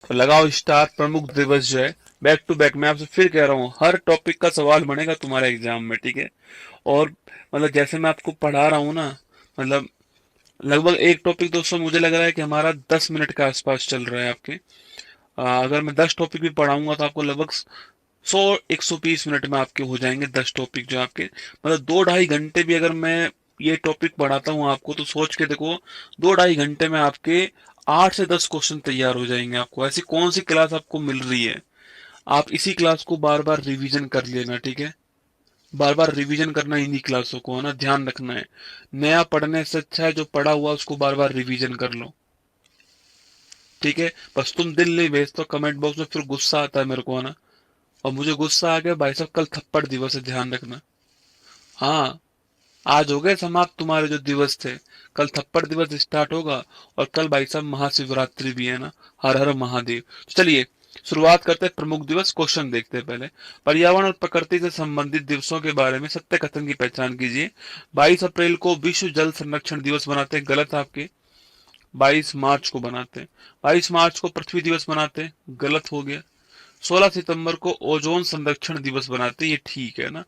तो लगाओ स्टार। प्रमुख दिवस जो है बैक टू बैक, मैं आपसे फिर कह रहा हूँ हर टॉपिक का सवाल बनेगा तुम्हारे एग्जाम में, ठीक है। और मतलब जैसे मैं आपको पढ़ा रहा हूँ ना, मतलब लगभग एक टॉपिक दोस्तों मुझे लग रहा है कि हमारा 10 मिनट के आसपास चल रहा है आपके। अगर मैं 10 टॉपिक भी पढ़ाऊंगा तो आपको लगभग 100-120 मिनट में आपके हो जाएंगे 10 टॉपिक जो आपके, मतलब 2-2.5 घंटे भी अगर मैं ये टॉपिक पढ़ाता हूँ आपको तो सोच के देखो 2-2.5 घंटे में आपके 8 से 10 क्वेश्चन तैयार हो जाएंगे। आपको ऐसी कौन सी क्लास आपको मिल रही है, आप इसी क्लास को बार बार रिवीजन कर लेना, ठीक है। बार बार रिवीजन करना इन्हीं क्लासों को, है ना, ध्यान रखना है। नया पढ़ने से अच्छा है जो पढ़ा हुआ उसको बार बार रिवीजन कर लो, ठीक है। बस तुम दिल नहीं भेजते, कमेंट बॉक्स में फिर गुस्सा आता है मेरे को, है ना। और मुझे गुस्सा आ गया भाई साहब, कल थप्पड़ दिवस है, ध्यान रखना। हाँ, आज हो गए समाप्त तुम्हारे जो दिवस थे, कल थप्पड़ दिवस स्टार्ट होगा। और कल भाई साहब महाशिवरात्रि भी है ना। हर हर महादेव। तो चलिए शुरुआत करते हैं प्रमुख दिवस। क्वेश्चन देखते हैं पहले। पर्यावरण और प्रकृति से संबंधित दिवसों के बारे में सत्य कथन की पहचान कीजिए। 22 अप्रैल को विश्व जल संरक्षण दिवस मनाते हैं, गलत आपके। 22 मार्च को बनाते हैं। 22 मार्च को पृथ्वी दिवस मनाते हैं, गलत हो गया। 16 सितंबर को ओजोन संरक्षण दिवस बनाते हैं, ये ठीक है ना।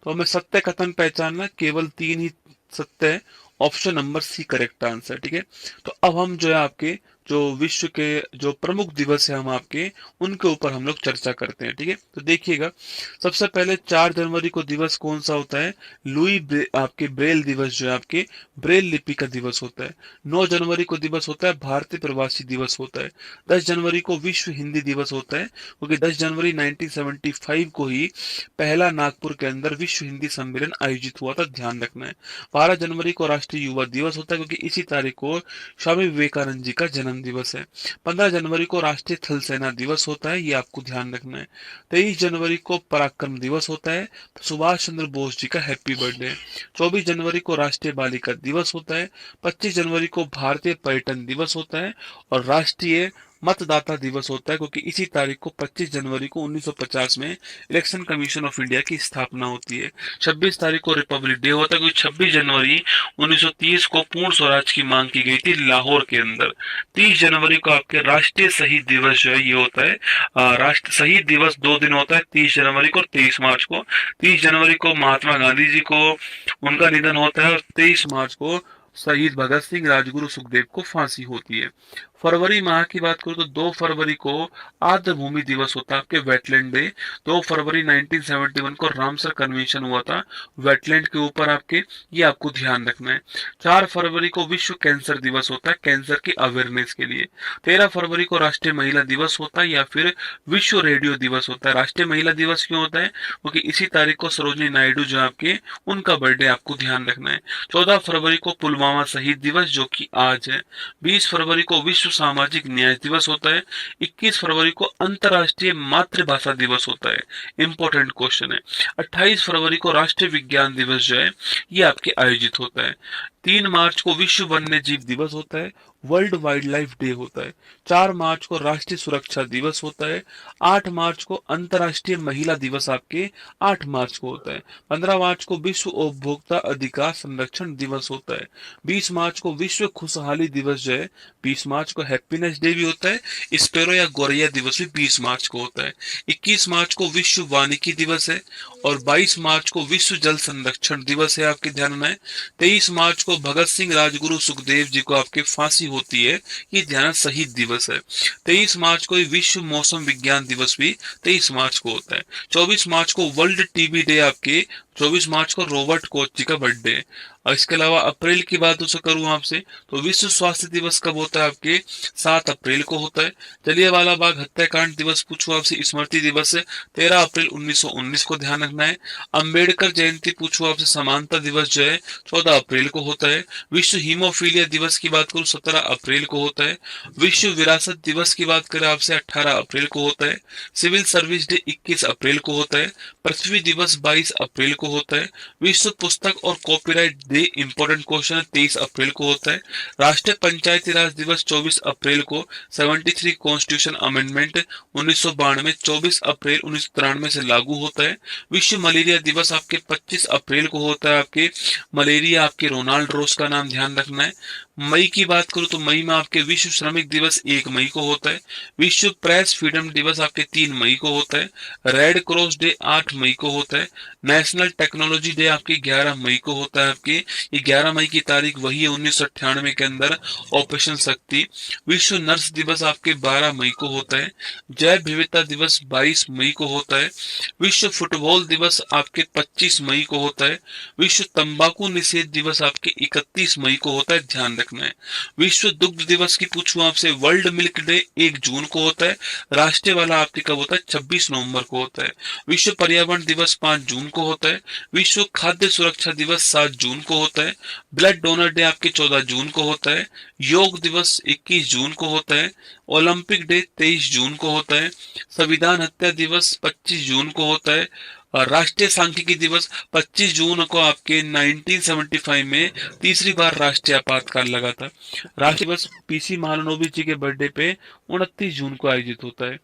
तो हमें सत्य कथन पहचानना, केवल 3 ही सत्य है। Option number C correct answer, ठीक है। तो अब हम जो है आपके जो विश्व के जो प्रमुख दिवस है हम आपके उनके ऊपर हम लोग चर्चा करते हैं, ठीक है। तो देखिएगा, सबसे पहले 4 जनवरी को दिवस कौन सा होता है? आपके ब्रेल दिवस जो है आपके ब्रेल लिपि का दिवस होता है। 9 जनवरी को दिवस होता है भारतीय प्रवासी दिवस होता है। 10 जनवरी को विश्व हिंदी दिवस होता है, क्योंकि 10 जनवरी 1975 को ही पहला नागपुर के अंदर विश्व हिंदी सम्मेलन आयोजित हुआ था, ध्यान रखना है। 12 जनवरी को राष्ट्रीय युवा दिवस होता है, क्योंकि इसी तारीख को स्वामी विवेकानंद जी का जन्म दिवस है। 15 जनवरी को राष्ट्रीय थल सेना दिवस होता है, ये आपको ध्यान रखना है। 23 जनवरी को पराक्रम दिवस होता है, तो सुभाष चंद्र बोस जी का हैप्पी बर्थडे है। 24 जनवरी को राष्ट्रीय बालिका दिवस होता है। 25 जनवरी को भारतीय पर्यटन दिवस होता है। और राष्ट्रीय मतदाता दिवस होता है, क्योंकि इसी तारीख को 25 जनवरी को 1950 में इलेक्शन कमीशन ऑफ इंडिया की स्थापना होती है। 26 तारीख को रिपब्लिक डे होता है, क्योंकि 26 जनवरी 1930 को पूर्ण स्वराज की मांग की गई थी लाहौर के अंदर। 30 जनवरी को आपके राष्ट्रीय शहीद दिवस जो है ये होता है। राष्ट्र शहीद दिवस 2 दिन होता है, 30 जनवरी को और 23 मार्च को। 30 जनवरी को महात्मा गांधी जी को उनका निधन होता है, और 23 मार्च को शहीद भगत सिंह राजगुरु सुखदेव को फांसी होती है। फरवरी माह की बात करूं तो 2 फरवरी को आर्द्र भूमि दिवस होता है, आपके वेटलैंड डे। 2 फरवरी 1971 को रामसर कन्वेंशन हुआ था वेटलैंड के ऊपर आपके, ये आपको ध्यान रखना है। 4 फरवरी को विश्व कैंसर दिवस होता है, कैंसर की अवेयरनेस के लिए। 13 फरवरी को राष्ट्रीय महिला दिवस होता है, या फिर विश्व रेडियो दिवस होता है। राष्ट्रीय महिला दिवस क्यों होता है? क्योंकि इसी तारीख को सरोजनी नायडू जो आपके उनका बर्थडे आपको ध्यान रखना है। 14 फरवरी को पुलवामा शहीद दिवस जो कि आज है। 20 फरवरी को विश्व सामाजिक न्याय दिवस होता है। 21 फरवरी को अंतर्राष्ट्रीय मातृभाषा दिवस होता है, इंपॉर्टेंट क्वेश्चन है। 28 फरवरी को राष्ट्रीय विज्ञान दिवस जो है ये आपके आयोजित होता है। 3 मार्च को विश्व वन्य जीव दिवस होता है, वर्ल्ड वाइल्ड लाइफ डे होता है। 4 मार्च को राष्ट्रीय सुरक्षा दिवस होता है। 8 मार्च को अंतर्राष्ट्रीय महिला दिवस आपके 8 मार्च को होता है। 15 मार्च को विश्व उपभोक्ता अधिकार संरक्षण दिवस होता है। 20 मार्च को विश्व खुशहाली दिवस जो है 20 मार्च को हैप्पीनेस डे भी होता है। स्पेरो या गौरैया दिवस भी 20 मार्च को होता है। 21 मार्च को विश्व वानिकी दिवस है। और 22 मार्च को विश्व जल संरक्षण दिवस है, आपके ध्यान में। 23 मार्च को भगत सिंह राजगुरु सुखदेव जी को आपके फांसी होती है, ये ध्यान शहीद दिवस है। 23 मार्च को विश्व मौसम विज्ञान दिवस भी 23 मार्च को होता है। 24 मार्च को वर्ल्ड टीबी डे आपके। 24 मार्च को रॉबर्ट कोच जी का बर्थडे है। और इसके अलावा अप्रैल की बात उसे करूं आपसे तो विश्व स्वास्थ्य दिवस कब होता है? आपके 7 अप्रैल को होता है। जलियांवाला बाग हत्याकांड दिवस पूछूं आपसे, स्मृति दिवस है 13 अप्रैल 1919 को ध्यान रखना है। अम्बेडकर जयंती पूछूं आपसे, समानता दिवस जो है 14 अप्रैल को होता है। विश्व हीमोफीलिया दिवस की बात करूं 17 अप्रैल को होता है। विश्व विरासत दिवस की बात करें आपसे 18 अप्रैल को होता है। सिविल सर्विस डे 21 अप्रैल को होता है। पृथ्वी दिवस 22 अप्रैल को होता है। विश्व पुस्तक और कॉपीराइट डे इंपॉर्टेंट क्वेश्चन है 23 अप्रैल को होता है। राष्ट्रीय पंचायती राज दिवस 24 अप्रैल को। 73 कॉन्स्टिट्यूशन अमेंडमेंट 1992 24 अप्रैल 1993 से लागू होता है। विश्व मलेरिया दिवस आपके 25 अप्रैल को होता है। आपके मलेरिया आपके रोनाल्ड रोस का नाम ध्यान रखना है। मई की बात करूं तो मई में आपके विश्व श्रमिक दिवस 1 मई को होता है। विश्व प्रेस फ्रीडम दिवस आपके 3 मई को होता है। रेड क्रॉस डे 8 मई को होता है। नेशनल टेक्नोलॉजी डे आपके 11 मई को होता है। आपके ये 11 मई की तारीख वही है 1998 के अंदर ऑपरेशन शक्ति। विश्व नर्स दिवस आपके 12 मई को होता है। जैव विविधता दिवस 22 मई को होता है। विश्व फुटबॉल दिवस आपके 25 मई को होता है। विश्व तंबाकू निषेध दिवस आपके 31 मई को होता है, ध्यान रखना है। विश्व दुग्ध दिवस की पूछूं आपसे, वर्ल्ड मिल्क डे 1 जून को होता है। राष्ट्रीय वाला आपके कब होता है, 26 नवंबर को होता है। विश्व पर्यावरण दिवस 5 जून को होता है। विश्व खाद्य सुरक्षा दिवस 7 जून को होता है। ब्लड डोनर डे आपके 14 जून को होता है। योग दिवस 21 जून को होता है। ओलंपिक डे 23 जून को होता है। संविधान हत्या दिवस 25 जून को होता है। और राष्ट्रीय सांख्यिकी दिवस 25 जून को आपके 1975 में तीसरी बार राष्ट्रीय आपातकाल लगा था। राष्ट्रीय दिवस पीसी महालनोबिस जी के बर्थडे पे 29 जून को आयोजित होता है।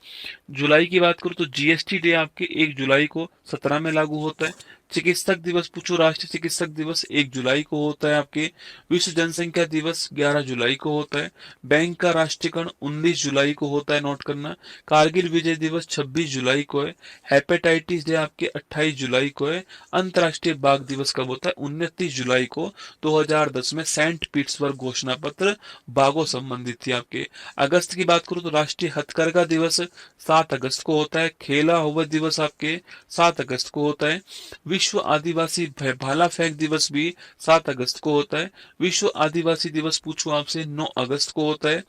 जुलाई की बात करूं तो जीएसटी डे आपके 1 जुलाई को 17 में लागू होता है। चिकित्सक दिवस पूछो, राष्ट्रीय चिकित्सक दिवस 1 जुलाई को होता है आपके। विश्व जनसंख्या दिवस 11 जुलाई को होता है। बैंक का राष्ट्रीयकरण 19 जुलाई को होता है, नोट करना। कारगिल विजय दिवस 26 जुलाई को है। हेपेटाइटिस डे आपके 28 जुलाई को है। अंतर्राष्ट्रीय बाघ दिवस कब होता है, 29 जुलाई को 2010 में सेंट पीटर्सबर्ग घोषणा पत्र बाघों संबंधित थी आपके। अगस्त की बात करूं तो राष्ट्रीय हथकरघा दिवस 7 अगस्त को होता है। खेला हुआ दिवस आपके 7 अगस्त को होता है। विश्व आदिवासी भाला फेंक दिवस भी 7 अगस्त को होता है। विश्व आदिवासी दिवस पूछूं आपसे 9 अगस्त को होता है।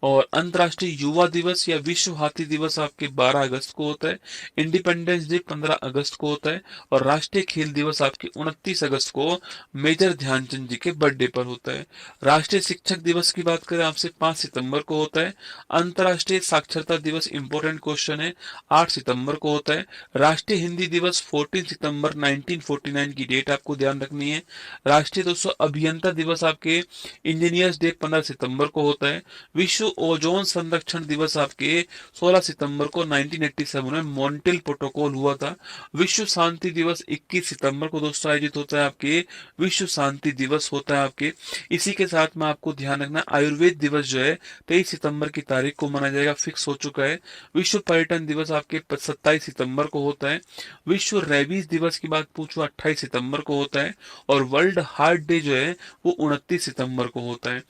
और अंतर्राष्ट्रीय युवा दिवस या विश्व हाथी दिवस आपके 12 अगस्त को होता है। इंडिपेंडेंस डे 15 अगस्त को होता है। और राष्ट्रीय खेल दिवस आपके 29 अगस्त को मेजर ध्यानचंद जी के बर्थडे पर होता है। राष्ट्रीय शिक्षक दिवस की बात करें आपसे 5 सितंबर को होता है। अंतर्राष्ट्रीय साक्षरता दिवस इंपॉर्टेंट क्वेश्चन है, 8 सितंबर को होता है। राष्ट्रीय हिंदी दिवस 14 सितंबर 1949 की डेट आपको ध्यान रखनी है। राष्ट्रीय दोस्तों अभियंता दिवस आपके इंजीनियर्स डे 15 सितंबर को होता है। विश्व ओजोन संरक्षण दिवस आपके 16 सितंबर को 1987 में मॉन्ट्रियल प्रोटोकॉल हुआ था। विश्व शांति दिवस 21 सितंबर को दोस्तों आयोजित होता है आपके। विश्व शांति दिवस होता है आपके। इसी के साथ में आपको ध्यान रखना आयुर्वेद दिवस जो है 23 सितंबर की तारीख को मनाया जाएगा, फिक्स हो चुका है। विश्व पर्यटन दिवस आपके 27 सितंबर को होता है। विश्व रेबीज दिवस की बात पूछो 28 सितंबर को होता है। और वर्ल्ड हार्ट डे जो है वो 29 सितंबर को होता है।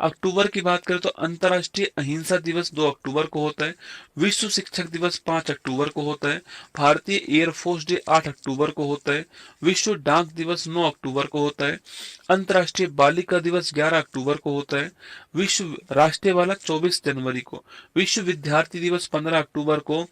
अक्टूबर की बात करें तो अंतर्राष्ट्रीय अहिंसा दिवस 2 अक्टूबर को होता है। विश्व शिक्षक दिवस 5 अक्टूबर को होता है। भारतीय एयरफोर्स डे 8 अक्टूबर को होता है। विश्व डाक दिवस 9 अक्टूबर को होता है। अंतर्राष्ट्रीय बालिका दिवस 11 अक्टूबर को होता है। विश्व राष्ट्रीय वाला 24 जनवरी को। विश्व विद्यार्थी दिवस 15 अक्टूबर को,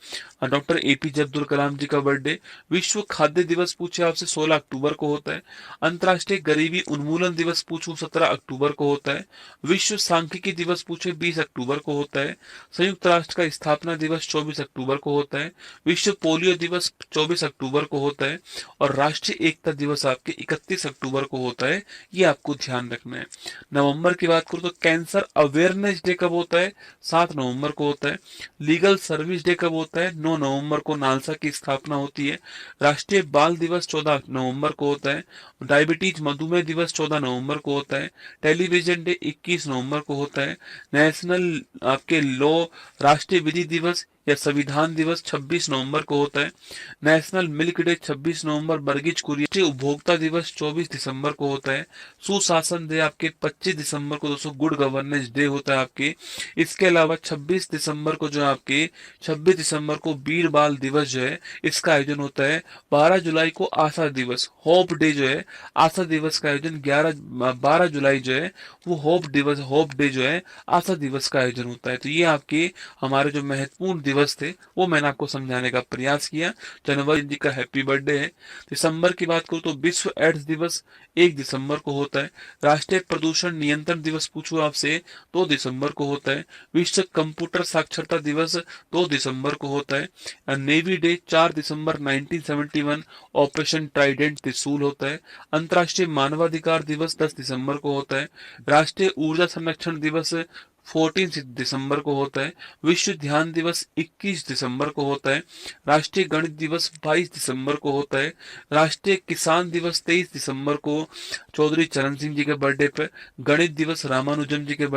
डॉक्टर एपीजे अब्दुल कलाम जी का बर्थडे। विश्व खाद्य दिवस पूछे आपसे 16 अक्टूबर को होता है। अंतर्राष्ट्रीय गरीबी उन्मूलन दिवस पूछूं 17 अक्टूबर को होता है। विश्व सांख्यिकी दिवस पूछे 20 अक्टूबर को होता है। संयुक्त राष्ट्र का स्थापना दिवस 24 अक्टूबर को होता है। विश्व पोलियो दिवस 24 अक्टूबर को होता है। और राष्ट्रीय एकता दिवस आपके 31 अक्टूबर को होता है, ये आपको ध्यान रखना है। नवंबर की बात करूं तो कैंसर अवेयरनेस डे कब होता है, 7 नवंबर को होता है। लीगल सर्विस डे कब होता है, 9 नवंबर को नालसा की स्थापना होती है। राष्ट्रीय बाल दिवस 14 नवंबर को होता है। डायबिटीज मधुमेह दिवस 14 नवंबर को होता है। टेलीविजन डे 21 नवंबर को होता है। नेशनल आपके लॉ राष्ट्रीय विधि दिवस या संविधान दिवस 26 नवंबर को होता है। नेशनल मिल्क डे 26 नवंबर, बर्गिज कुरियन उपभोक्ता दिवस 24 दिसंबर को होता है। सुशासन डे आपके 25 दिसंबर को दोस्तों गुड गवर्नेंस डे होता है आपके। इसके अलावा 26 दिसंबर को जो आपके 26 दिसंबर को वीर बाल दिवस जो है इसका आयोजन होता है। 12 जुलाई को आशा दिवस होप डे जो है, आशा दिवस का आयोजन 12 जुलाई जो है वो होप डे जो है आशा दिवस का आयोजन होता है। तो ये आपके हमारे जो महत्वपूर्ण दिवस थे वो मैंने आपको समझाने का प्रयास किया। जनवरी जी का हैप्पी बर्थडे है। दिसंबर की बात करूं तो विश्व एड्स दिवस 1 दिसंबर को होता है। राष्ट्रीय प्रदूषण नियंत्रण दिवस पूछूं आपसे 2 दिसंबर को होता है। विश्व कंप्यूटर साक्षरता दिवस 2 दिसंबर को होता है। नेवी डे 4 दिसंबर 1971 ऑपरेशन ट्राइडेंट त्रिशूल होता है। अंतर्राष्ट्रीय मानवाधिकार दिवस 10 दिसंबर को होता है। राष्ट्रीय ऊर्जा संरक्षण दिवस 14 दिसंबर को होता है। विश्व ध्यान दिवस 21 दिसंबर को होता है। राष्ट्रीय गणित दिवस 22 दिसंबर को होता है। राष्ट्रीय किसान दिवस 23 दिसंबर को चौधरी चरण सिंह जी के बर्थडे पे। गणित दिवस रामानुजन जी के